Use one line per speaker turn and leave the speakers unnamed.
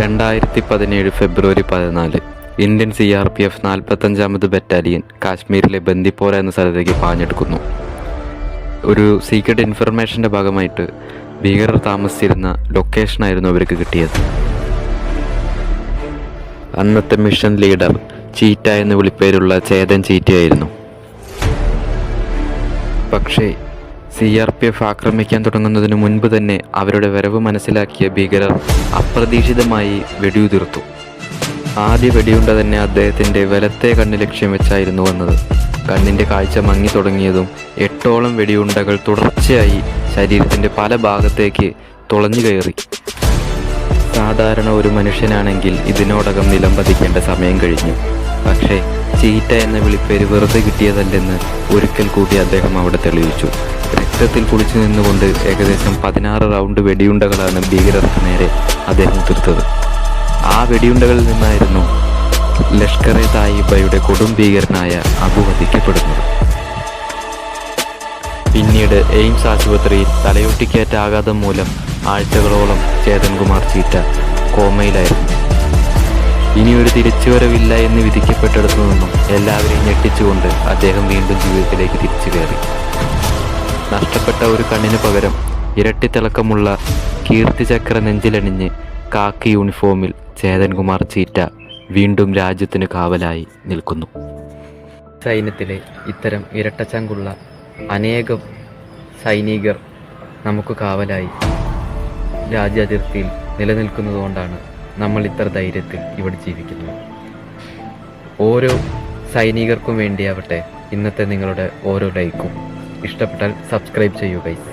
2017 ഫെബ്രുവരി 14 Indian CRPF 45ാമത് battalion കാശ്മീരിലെ ബന്ദിപ്പോര എന്ന സ്ഥലത്തേക്ക് പാഞ്ഞെടുക്കുന്നു. ഒരു സീക്രട്ട് ഇൻഫർമേഷൻ്റെ ഭാഗമായിട്ട് ഭീകരർ താമസിച്ചിരുന്ന ലൊക്കേഷനായിരുന്നു അവർക്ക് കിട്ടിയത്. അന്നത്തെ മിഷൻ ലീഡർ ചീറ്റ എന്ന് വിളിപ്പേരുള്ള ചേതൻ ചീറ്റയായിരുന്നു. പക്ഷേ CRPF ആക്രമിക്കാൻ തുടങ്ങുന്നതിന് മുൻപ് തന്നെ അവരുടെ വരവ് മനസ്സിലാക്കിയ ഭീകരർ അപ്രതീക്ഷിതമായി വെടിയുതിർത്തു. ആദ്യ വെടിയുണ്ട തന്നെ അദ്ദേഹത്തിൻ്റെ വലത്തെ കണ്ണ് ലക്ഷ്യം വെച്ചായിരുന്നു വന്നത്. കണ്ണിൻ്റെ കാഴ്ച മങ്ങി തുടങ്ങിയതും 8ഓളം വെടിയുണ്ടകൾ തുടർച്ചയായി ശരീരത്തിൻ്റെ പല ഭാഗത്തേക്ക് തുളഞ്ഞു കയറി. സാധാരണ ഒരു മനുഷ്യനാണെങ്കിൽ ഇതിനോടകം നിലംപതിക്കേണ്ട സമയം കഴിഞ്ഞു. പക്ഷേ ചീറ്റ എന്ന വിളിപ്പേര് വെറുതെ കിട്ടിയതല്ലെന്ന് ഒരിക്കൽ കൂടി അദ്ദേഹം അവിടെ തെളിയിച്ചു. രക്തത്തിൽ കുളിച്ചു നിന്നുകൊണ്ട് ഏകദേശം 16 റൗണ്ട് വെടിയുണ്ടകളാണ് ഭീകരർക്ക് നേരെ അദ്ദേഹം തീർത്തത്. ആ വെടിയുണ്ടകളിൽ നിന്നായിരുന്നു ലഷ്കർ-ഇ-തായിബയുടെ കൊടും ഭീകരനായ അബു വധിക്കപ്പെടുന്നത്. പിന്നീട് എയിംസ് ആശുപത്രിയിൽ തലയൊട്ടിക്കേറ്റ ആഘാതം മൂലം ആഴ്ചകളോളം ചേതൻ കുമാർ ചീറ്റ കോമയിലായിരുന്നു. ഇനിയൊരു തിരിച്ചുവരവില്ല എന്ന് വിധിക്കപ്പെട്ടിടത്തു നിന്നും എല്ലാവരെയും ഞെട്ടിച്ചുകൊണ്ട് അദ്ദേഹം വീണ്ടും ജീവിതത്തിലേക്ക് തിരിച്ചു കയറി. നഷ്ടപ്പെട്ട ഒരു കണ്ണിന് പകരം ഇരട്ടിത്തിളക്കമുള്ള കീർത്തിചക്ര നെഞ്ചിലണിഞ്ഞ് കാക്കി യൂണിഫോമിൽ ചേതൻ കുമാർ ചീറ്റ വീണ്ടും രാജ്യത്തിന് കാവലായി നിൽക്കുന്നു. സൈന്യത്തിലെ ഇത്തരം ഇരട്ടച്ചങ്കുള്ള അനേകം സൈനികർ നമുക്ക് കാവലായി രാജ്യാതിർത്തിയിൽ നിലനിൽക്കുന്നതുകൊണ്ടാണ് നമ്മൾ ഇത്ര ധൈര്യത്തിൽ ഇവിടെ ജീവിക്കുന്നത്. ഓരോ സൈനികർക്കും വേണ്ടിയാവട്ടെ ഇന്നത്തെ നിങ്ങളുടെ ഓരോ ലൈക്കും. ഇഷ്ടപ്പെട്ടാൽ സബ്സ്ക്രൈബ് ചെയ്യൂ ഗൈസ്.